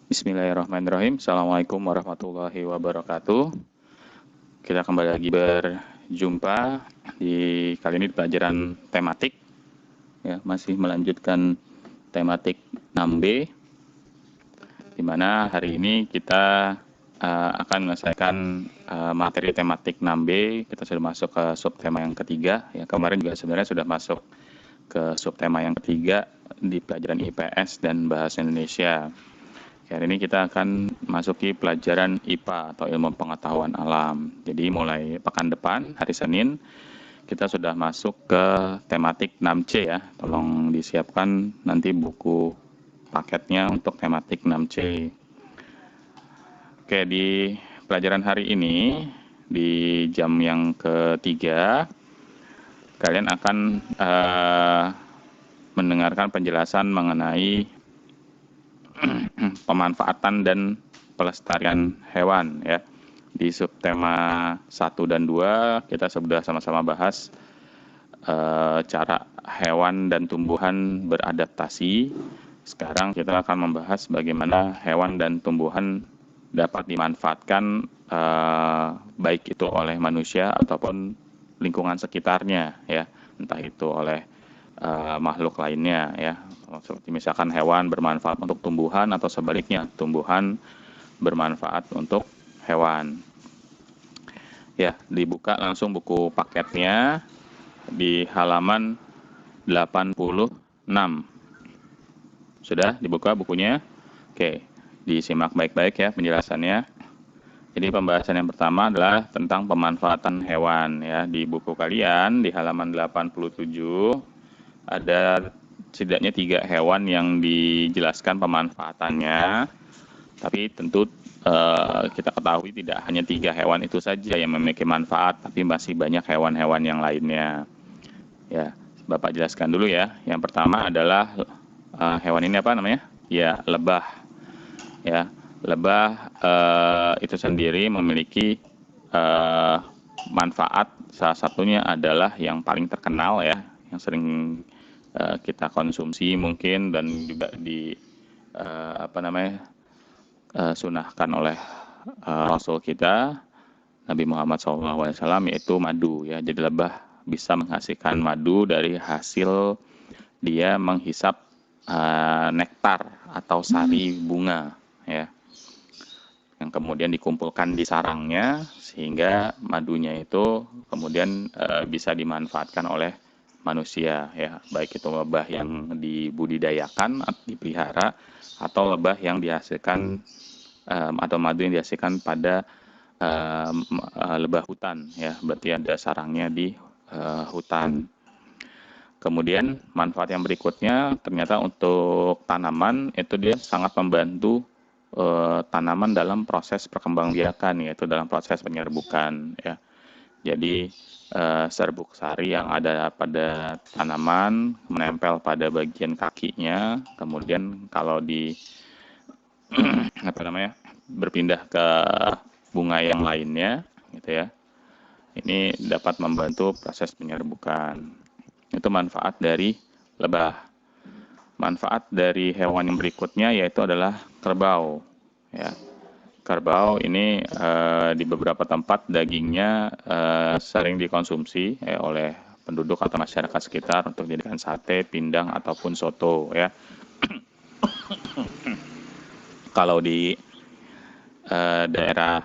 Bismillahirrahmanirrahim. Assalamualaikum warahmatullahi wabarakatuh. Kita kembali lagi berjumpa di kali ini di pelajaran tematik. Ya, masih melanjutkan tematik 6B, di mana hari ini kita akan menyelesaikan materi tematik 6B. Kita sudah masuk ke subtema yang ketiga. Ya, kemarin juga sebenarnya sudah masuk ke subtema yang ketiga di pelajaran IPS dan Bahasa Indonesia. Hari ini kita akan masuki pelajaran IPA atau ilmu pengetahuan alam. Jadi mulai pekan depan, hari Senin, kita sudah masuk ke tematik 6C ya. Tolong disiapkan nanti buku paketnya untuk tematik 6C. Oke, di pelajaran hari ini, di jam yang ketiga, kalian akan mendengarkan penjelasan mengenai pemanfaatan dan pelestarian hewan ya. Di subtema 1 dan 2 kita sudah sama-sama bahas cara hewan dan tumbuhan beradaptasi. Sekarang kita akan membahas bagaimana hewan dan tumbuhan dapat dimanfaatkan baik itu oleh manusia ataupun lingkungan sekitarnya ya, entah itu oleh makhluk lainnya ya. Seperti misalkan hewan bermanfaat untuk tumbuhan atau sebaliknya, tumbuhan bermanfaat untuk hewan. Ya, dibuka langsung buku paketnya di halaman 86. Sudah dibuka bukunya? Oke, disimak baik-baik ya penjelasannya. Jadi pembahasan yang pertama adalah tentang pemanfaatan hewan ya. Di buku kalian di halaman 87 ada setidaknya 3 hewan yang dijelaskan pemanfaatannya. Tapi tentu kita ketahui tidak hanya 3 hewan itu saja yang memiliki manfaat, tapi masih banyak hewan-hewan yang lainnya. Ya, Bapak jelaskan dulu ya. Yang pertama adalah hewan ini apa namanya? Ya, lebah. Ya, lebah itu sendiri memiliki manfaat. Salah satunya adalah yang paling terkenal ya, yang sering kita konsumsi mungkin dan juga di sunahkan oleh Rasul kita Nabi Muhammad SAW, yaitu madu ya. Jadi lebah bisa menghasilkan madu dari hasil dia menghisap nektar atau sari bunga ya, yang kemudian dikumpulkan di sarangnya sehingga madunya itu kemudian bisa dimanfaatkan oleh manusia ya, baik itu lebah yang dibudidayakan atau dipelihara atau lebah yang dihasilkan atau madu yang dihasilkan pada lebah hutan ya, berarti ada sarangnya di hutan. Kemudian manfaat yang berikutnya ternyata untuk tanaman itu dia sangat membantu tanaman dalam proses perkembangbiakan, yaitu dalam proses penyerbukan ya. Jadi serbuk sari yang ada pada tanaman menempel pada bagian kakinya, kemudian kalau di berpindah ke bunga yang lainnya gitu ya. Ini dapat membantu proses penyerbukan. Itu manfaat dari lebah. Manfaat dari hewan yang berikutnya yaitu adalah kerbau ya. Kerbau ini di beberapa tempat dagingnya sering dikonsumsi oleh penduduk atau masyarakat sekitar untuk dijadikan sate, pindang ataupun soto ya. Kalau di daerah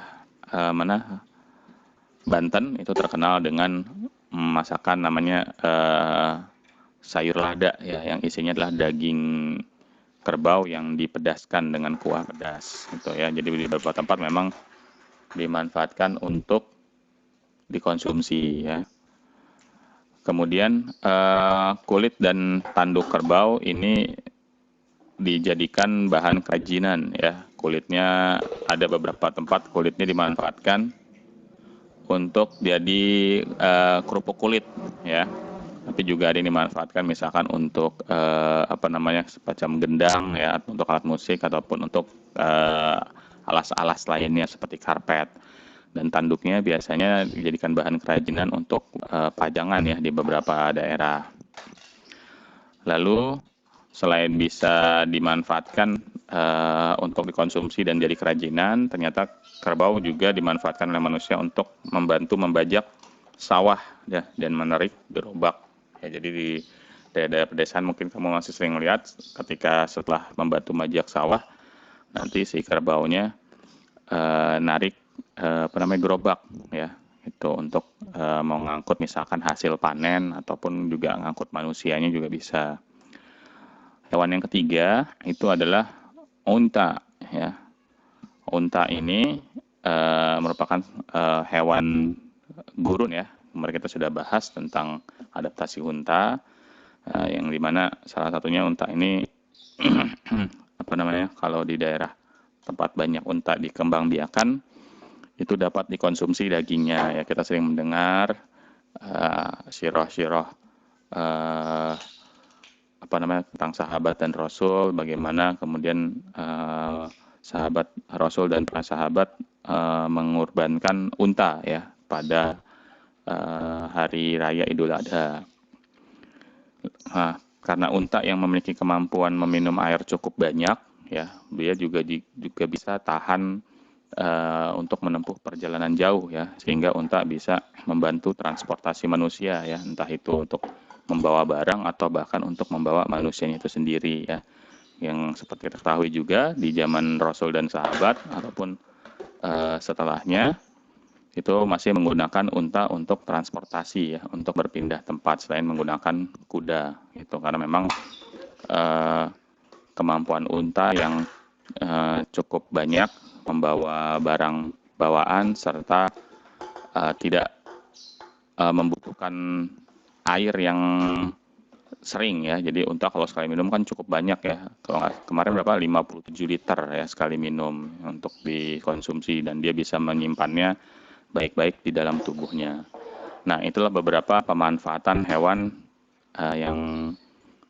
Banten itu terkenal dengan masakan namanya sayur lada ya, yang isinya adalah daging kerbau yang dipedaskan dengan kuah pedas gitu ya. Jadi di beberapa tempat memang dimanfaatkan untuk dikonsumsi ya. Kemudian kulit dan tanduk kerbau ini dijadikan bahan kerajinan ya. Kulitnya ada beberapa tempat kulitnya dimanfaatkan untuk jadi kerupuk kulit ya. Tapi juga ada yang dimanfaatkan misalkan untuk semacam gendang ya, untuk alat musik ataupun untuk alas-alas lainnya seperti karpet. Dan tanduknya biasanya dijadikan bahan kerajinan untuk pajangan ya di beberapa daerah. Lalu selain bisa dimanfaatkan untuk dikonsumsi dan jadi kerajinan, ternyata kerbau juga dimanfaatkan oleh manusia untuk membantu membajak sawah ya, dan menarik gerobak. Ya, jadi di daerah pedesaan mungkin kamu masih sering lihat ketika setelah membantu majak sawah, nanti si kerbaunya narik gerobak ya, itu untuk mengangkut misalkan hasil panen ataupun juga ngangkut manusianya juga bisa. Hewan yang ketiga itu adalah unta ya. Unta ini merupakan hewan gurun ya. Kemarin kita sudah bahas tentang adaptasi unta, yang dimana salah satunya unta ini kalau di daerah tempat banyak unta dikembangbiakan itu dapat dikonsumsi dagingnya ya. Kita sering mendengar siroh-siroh tentang sahabat dan Rasul, bagaimana kemudian sahabat Rasul dan para sahabat mengorbankan unta ya pada hari raya Idul Adha. Nah, karena unta yang memiliki kemampuan meminum air cukup banyak ya, dia juga bisa tahan untuk menempuh perjalanan jauh ya, sehingga unta bisa membantu transportasi manusia ya, entah itu untuk membawa barang atau bahkan untuk membawa manusianya itu sendiri ya. Yang seperti kita ketahui juga di zaman Rasul dan sahabat ataupun setelahnya itu masih menggunakan unta untuk transportasi ya, untuk berpindah tempat selain menggunakan kuda itu, karena memang kemampuan unta yang cukup banyak membawa barang bawaan serta tidak membutuhkan air yang sering ya. Jadi unta kalau sekali minum kan cukup banyak ya. Kalau kemarin berapa? 57 liter ya sekali minum untuk dikonsumsi, dan dia bisa menyimpannya baik-baik di dalam tubuhnya. Nah, itulah beberapa pemanfaatan hewan yang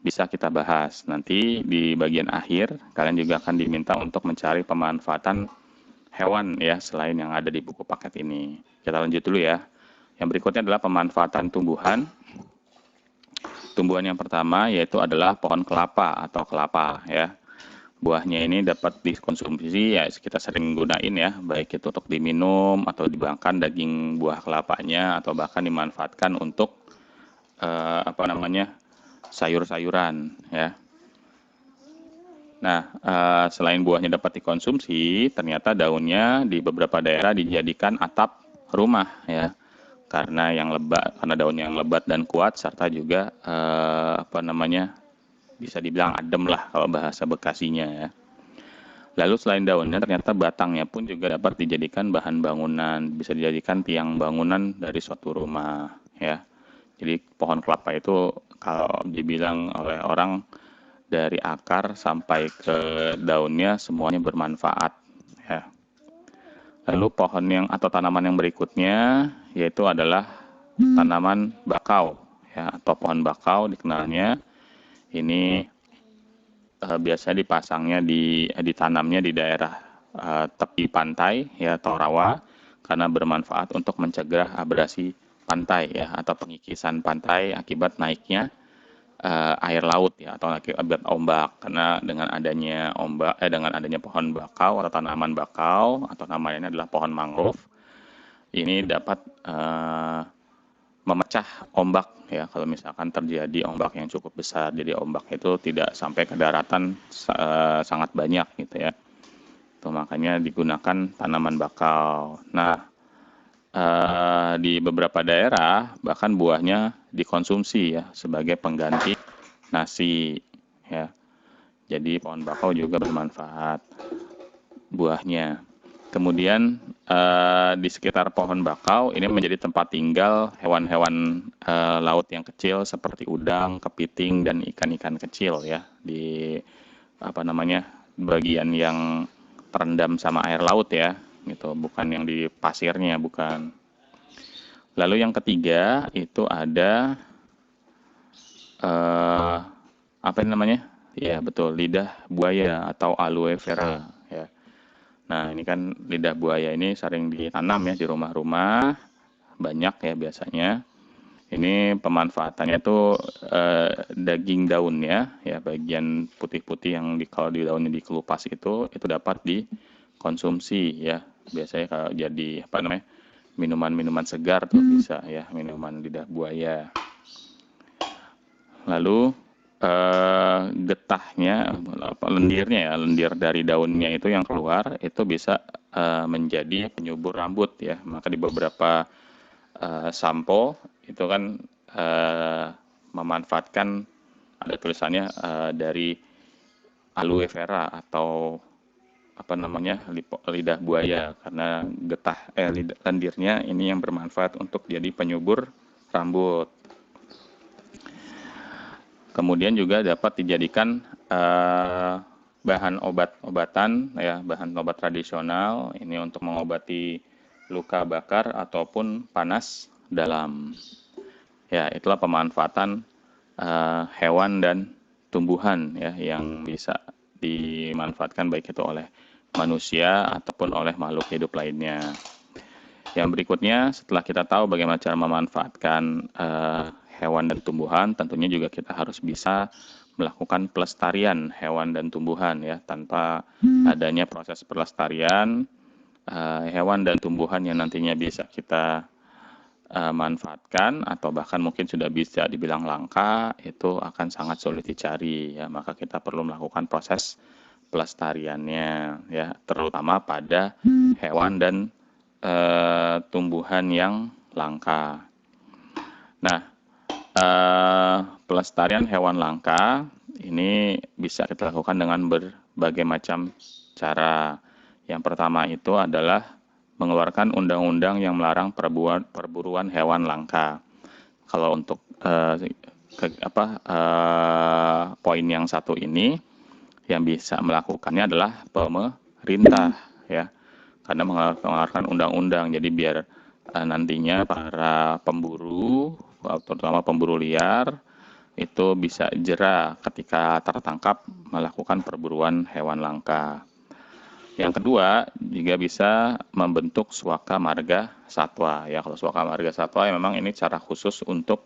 bisa kita bahas. Nanti di bagian akhir kalian juga akan diminta untuk mencari pemanfaatan hewan ya selain yang ada di buku paket ini. Kita lanjut dulu ya. Yang berikutnya adalah pemanfaatan tumbuhan. Tumbuhan yang pertama yaitu adalah pohon kelapa atau kelapa ya. Buahnya ini dapat dikonsumsi ya, kita sering gunain ya, baik itu untuk diminum atau dibangkan daging buah kelapanya atau bahkan dimanfaatkan untuk sayur-sayuran ya. Nah, selain buahnya dapat dikonsumsi, ternyata daunnya di beberapa daerah dijadikan atap rumah ya. Karena daunnya yang lebat dan kuat, serta juga bisa dibilang adem lah kalau bahasa Bekasinya ya. Lalu selain daunnya, ternyata batangnya pun juga dapat dijadikan bahan bangunan, bisa dijadikan tiang bangunan dari suatu rumah ya. Jadi pohon kelapa itu kalau dibilang oleh orang dari akar sampai ke daunnya semuanya bermanfaat ya. Lalu pohon atau tanaman yang berikutnya yaitu adalah tanaman bakau ya, atau pohon bakau dikenalnya. Ini biasanya ditanamnya di daerah tepi pantai ya atau rawa, karena bermanfaat untuk mencegah abrasi pantai ya atau pengikisan pantai akibat naiknya air laut ya atau akibat ombak. Karena dengan adanya pohon bakau atau tanaman bakau, atau namanya adalah pohon mangrove, ini dapat memecah ombak ya kalau misalkan terjadi ombak yang cukup besar. Jadi ombak itu tidak sampai ke daratan sangat banyak gitu ya. Itu makanya digunakan tanaman bakau. Nah, di beberapa daerah bahkan buahnya dikonsumsi ya sebagai pengganti nasi ya. Jadi pohon bakau juga bermanfaat buahnya. Kemudian di sekitar pohon bakau ini menjadi tempat tinggal hewan-hewan laut yang kecil seperti udang, kepiting, dan ikan-ikan kecil ya, di bagian yang terendam sama air laut ya, gitu, bukan yang di pasirnya, bukan. Lalu yang ketiga itu ada ya betul, lidah buaya atau aloe vera ya. Nah, ini kan lidah buaya ini sering ditanam ya di rumah-rumah, banyak ya biasanya. Ini pemanfaatannya itu daging daunnya, ya bagian putih-putih yang kalau di daunnya dikelupas itu dapat dikonsumsi ya. Biasanya kalau jadi apa namanya minuman-minuman segar tuh bisa ya, minuman lidah buaya. Lalu getahnya, lendirnya ya, lendir dari daunnya itu yang keluar itu bisa menjadi penyubur rambut ya. Maka di beberapa sampo itu kan memanfaatkan, ada tulisannya dari aloe vera atau apa namanya lidah buaya, karena lendirnya ini yang bermanfaat untuk jadi penyubur rambut. Kemudian juga dapat dijadikan bahan obat-obatan ya, bahan obat tradisional ini untuk mengobati luka bakar ataupun panas dalam. Ya, itulah pemanfaatan hewan dan tumbuhan ya yang bisa dimanfaatkan baik itu oleh manusia ataupun oleh makhluk hidup lainnya. Yang berikutnya, setelah kita tahu bagaimana cara memanfaatkan hewan dan tumbuhan, tentunya juga kita harus bisa melakukan pelestarian hewan dan tumbuhan ya. Tanpa adanya proses pelestarian hewan dan tumbuhan yang nantinya bisa kita manfaatkan atau bahkan mungkin sudah bisa dibilang langka, itu akan sangat sulit dicari ya. Maka kita perlu melakukan proses pelestariannya ya, terutama pada hewan dan tumbuhan yang langka. Nah, pelestarian hewan langka ini bisa kita lakukan dengan berbagai macam cara. Yang pertama itu adalah mengeluarkan undang-undang yang melarang perburuan hewan langka. Kalau untuk poin yang satu ini, yang bisa melakukannya adalah pemerintah ya, karena mengeluarkan undang-undang. Jadi biar nantinya para pemburu, terutama pemburu liar, itu bisa jera ketika tertangkap melakukan perburuan hewan langka. Yang kedua, juga bisa membentuk swaka marga satwa ya. Kalau swaka marga satwa ya memang ini cara khusus untuk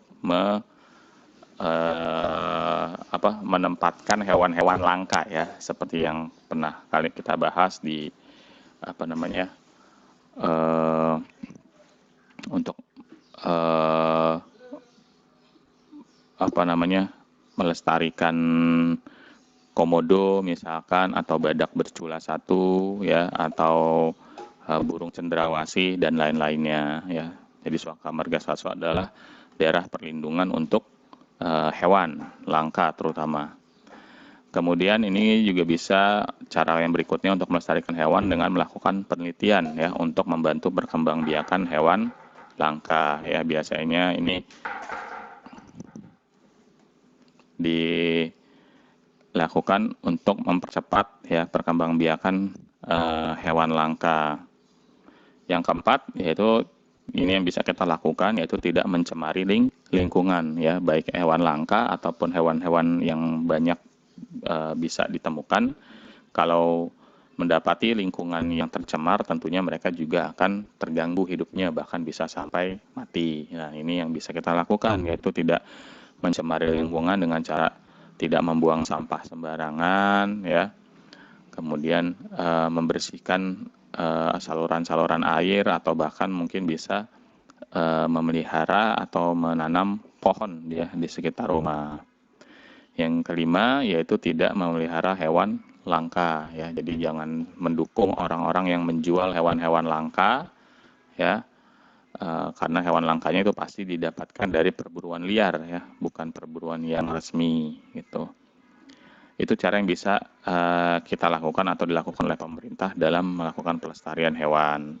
menempatkan hewan-hewan langka ya, seperti yang pernah kali kita bahas di untuk melestarikan komodo misalkan, atau badak bercula satu ya, atau burung cendrawasih dan lain-lainnya ya. Jadi swaka marga satwa adalah daerah perlindungan untuk hewan langka terutama. Kemudian ini juga bisa cara yang berikutnya untuk melestarikan hewan dengan melakukan penelitian ya, untuk membantu berkembangbiakan hewan langka ya. Biasanya ini dilakukan untuk mempercepat ya perkembangbiakan hewan langka. Yang keempat yaitu ini yang bisa kita lakukan, yaitu tidak mencemari lingkungan ya, baik hewan langka ataupun hewan-hewan yang banyak bisa ditemukan. Kalau mendapati lingkungan yang tercemar, tentunya mereka juga akan terganggu hidupnya, bahkan bisa sampai mati. Nah, ini yang bisa kita lakukan, yaitu tidak mencemari lingkungan dengan cara tidak membuang sampah sembarangan ya. Kemudian membersihkan saluran-saluran air, atau bahkan mungkin bisa memelihara atau menanam pohon ya di sekitar rumah. Yang kelima yaitu tidak memelihara hewan langka ya. Jadi jangan mendukung orang-orang yang menjual hewan-hewan langka ya. Karena hewan langkanya itu pasti didapatkan dari perburuan liar ya, bukan perburuan yang resmi gitu. Itu cara yang bisa kita lakukan atau dilakukan oleh pemerintah dalam melakukan pelestarian hewan.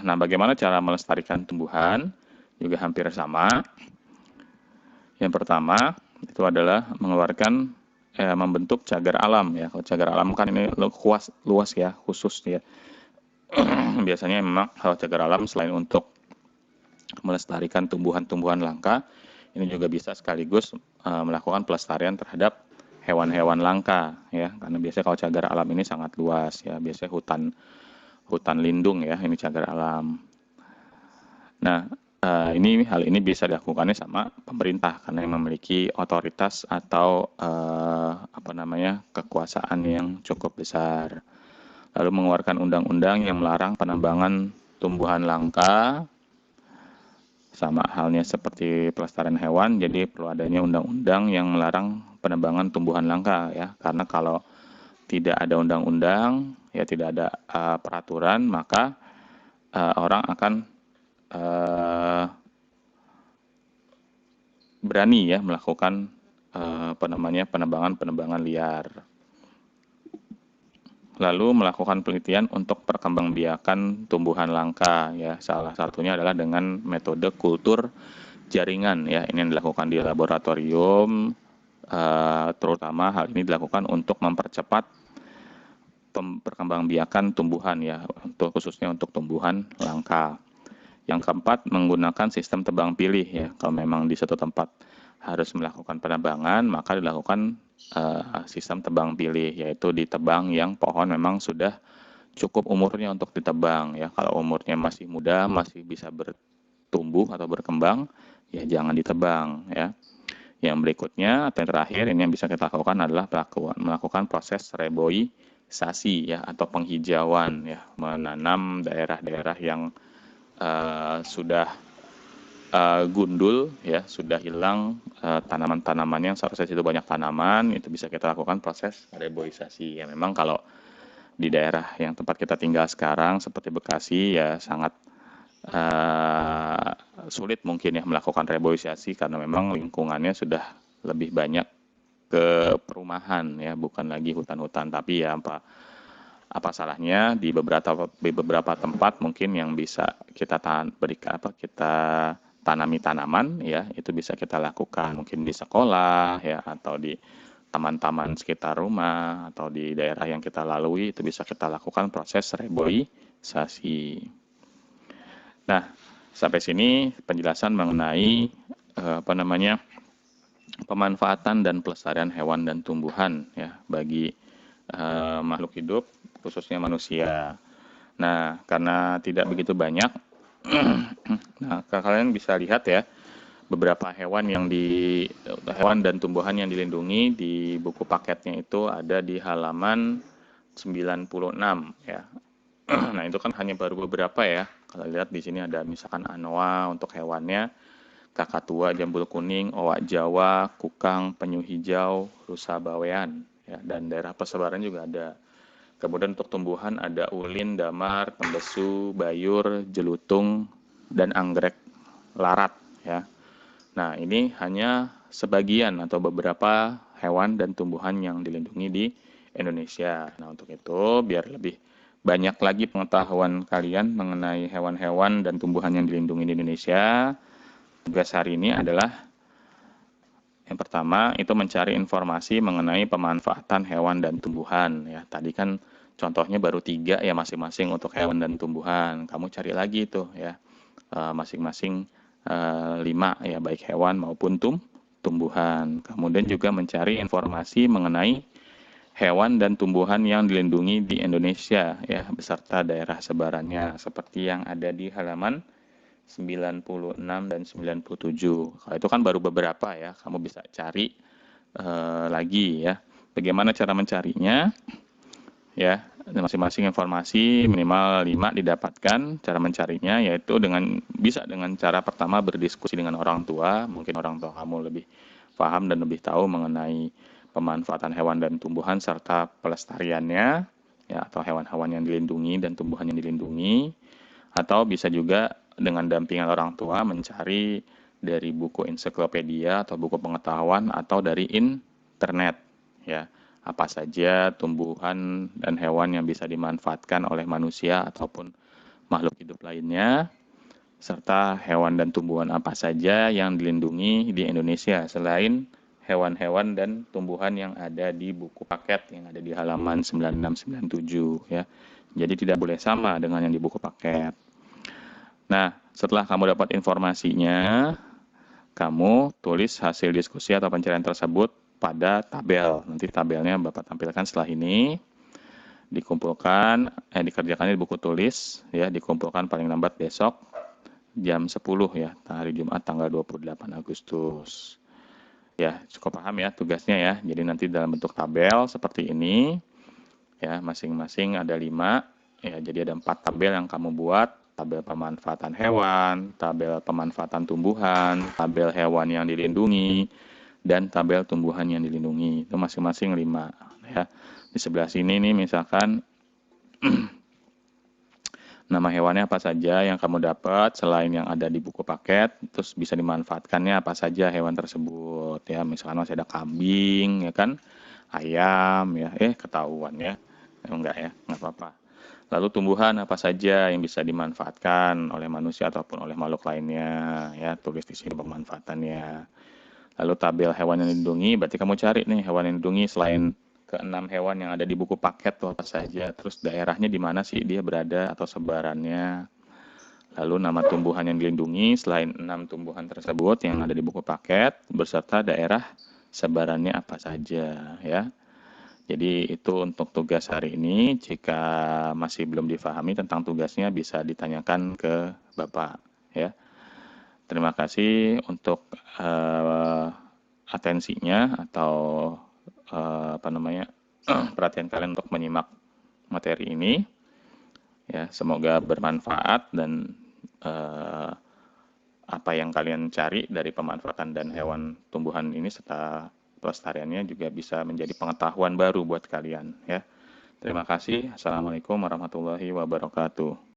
Nah, bagaimana cara melestarikan tumbuhan? Juga hampir sama. Yang pertama itu adalah mengeluarkan membentuk cagar alam ya. Kalau cagar alam kan ini luas ya, khusus ya. Biasanya memang kalau cagar alam selain untuk melestarikan tumbuhan-tumbuhan langka, ini juga bisa sekaligus melakukan pelestarian terhadap hewan-hewan langka ya, karena biasanya kalau cagar alam ini sangat luas ya, biasanya hutan lindung ya, ini cagar alam. Nah, Hal ini bisa dilakukannya sama pemerintah karena yang memiliki otoritas atau kekuasaan yang cukup besar. Lalu mengeluarkan undang-undang yang melarang penambangan tumbuhan langka, sama halnya seperti pelestarian hewan, jadi perlu adanya undang-undang yang melarang penambangan tumbuhan langka ya. Karena kalau tidak ada undang-undang, ya tidak ada peraturan, maka orang akan berani ya melakukan penambangan liar. Lalu melakukan penelitian untuk perkembangbiakan tumbuhan langka ya. Salah satunya adalah dengan metode kultur jaringan ya. Ini yang dilakukan di laboratorium, terutama hal ini dilakukan untuk mempercepat perkembangbiakan tumbuhan ya, khususnya untuk tumbuhan langka. Yang keempat, menggunakan sistem tebang pilih ya. Kalau memang di suatu tempat harus melakukan penambangan, maka dilakukan sistem tebang pilih, yaitu ditebang yang pohon memang sudah cukup umurnya untuk ditebang ya. Kalau umurnya masih muda, masih bisa bertumbuh atau berkembang, ya jangan ditebang ya. Yang berikutnya atau yang terakhir ini yang bisa kita lakukan adalah melakukan proses reboisasi ya atau penghijauan ya, menanam daerah-daerah yang sudah gundul ya, sudah hilang tanaman-tanamannya yang seharusnya itu banyak tanaman, itu bisa kita lakukan proses reboisasi ya. Memang kalau di daerah yang tempat kita tinggal sekarang seperti Bekasi ya sangat sulit mungkin ya melakukan reboisasi karena memang lingkungannya sudah lebih banyak ke perumahan ya, bukan lagi hutan-hutan. Tapi ya apa salahnya di beberapa tempat mungkin yang bisa kita kita tanami tanaman ya, itu bisa kita lakukan mungkin di sekolah ya, atau di taman-taman sekitar rumah, atau di daerah yang kita lalui, itu bisa kita lakukan proses reboisasi. Nah, sampai sini penjelasan mengenai pemanfaatan dan pelestarian hewan dan tumbuhan ya bagi makhluk hidup, khususnya manusia. Nah, karena tidak begitu banyak, nah kalian bisa lihat ya beberapa hewan dan tumbuhan yang dilindungi di buku paketnya itu ada di halaman 96 ya. Nah, itu kan hanya baru beberapa ya. Kalau lihat di sini ada misalkan anoa untuk hewannya, kakatua, jambul kuning, owak Jawa, kukang, penyu hijau, rusa bawean ya, dan daerah persebaran juga ada. Kemudian untuk tumbuhan ada ulin, damar, tembesu, bayur, jelutung, dan anggrek larat ya. Nah, ini hanya sebagian atau beberapa hewan dan tumbuhan yang dilindungi di Indonesia. Nah, untuk itu biar lebih banyak lagi pengetahuan kalian mengenai hewan-hewan dan tumbuhan yang dilindungi di Indonesia, tugas hari ini adalah yang pertama itu mencari informasi mengenai pemanfaatan hewan dan tumbuhan ya. Tadi kan contohnya baru 3 ya masing-masing untuk hewan dan tumbuhan. Kamu cari lagi itu ya masing-masing 5 ya, baik hewan maupun tumbuhan. Kemudian juga mencari informasi mengenai hewan dan tumbuhan yang dilindungi di Indonesia ya beserta daerah sebarannya seperti yang ada di halaman 96 dan 97. Kalau itu kan baru beberapa ya, kamu bisa cari lagi ya. Bagaimana cara mencarinya? Ya, masing-masing informasi minimal 5 didapatkan. Cara mencarinya yaitu bisa dengan cara pertama berdiskusi dengan orang tua. Mungkin orang tua kamu lebih paham dan lebih tahu mengenai pemanfaatan hewan dan tumbuhan serta pelestariannya ya, atau hewan-hewan yang dilindungi dan tumbuhan yang dilindungi. Atau bisa juga dengan dampingan orang tua mencari dari buku ensiklopedia atau buku pengetahuan atau dari internet ya. Apa saja tumbuhan dan hewan yang bisa dimanfaatkan oleh manusia ataupun makhluk hidup lainnya, serta hewan dan tumbuhan apa saja yang dilindungi di Indonesia selain hewan-hewan dan tumbuhan yang ada di buku paket yang ada di halaman 9697 ya. Jadi tidak boleh sama dengan yang di buku paket. Nah, setelah kamu dapat informasinya, kamu tulis hasil diskusi atau pencarian tersebut pada tabel. Nanti tabelnya Bapak tampilkan setelah ini. Dikerjakannya di buku tulis ya, dikumpulkan paling lambat besok jam 10 ya, hari Jumat tanggal 28 Agustus. Ya, cukup paham ya tugasnya ya. Jadi nanti dalam bentuk tabel seperti ini, ya masing-masing ada 5. Ya, jadi ada 4 tabel yang kamu buat. Tabel pemanfaatan hewan, tabel pemanfaatan tumbuhan, tabel hewan yang dilindungi, dan tabel tumbuhan yang dilindungi. Itu masing-masing 5 ya. Di sebelah sini nih misalkan nama hewannya apa saja yang kamu dapat selain yang ada di buku paket, terus bisa dimanfaatkannya apa saja hewan tersebut ya. Misalkan masih ada kambing ya kan, ayam ya, ketahuan ya. Enggak ya, enggak apa-apa. Lalu tumbuhan apa saja yang bisa dimanfaatkan oleh manusia ataupun oleh makhluk lainnya ya, tulis di sini pemanfaatannya. Lalu tabel hewan yang dilindungi, berarti kamu cari nih hewan yang dilindungi selain ke-6 hewan yang ada di buku paket tuh apa saja, terus daerahnya di mana sih dia berada atau sebarannya. Lalu nama tumbuhan yang dilindungi selain 6 tumbuhan tersebut yang ada di buku paket beserta daerah sebarannya apa saja ya. Jadi itu untuk tugas hari ini. Jika masih belum difahami tentang tugasnya bisa ditanyakan ke Bapak ya. Terima kasih untuk atensinya atau apa namanya perhatian kalian untuk menyimak materi ini. Ya, semoga bermanfaat dan apa yang kalian cari dari pemanfaatan dan hewan tumbuhan ini serta pelestariannya juga bisa menjadi pengetahuan baru buat kalian ya. Terima kasih. Assalamualaikum warahmatullahi wabarakatuh.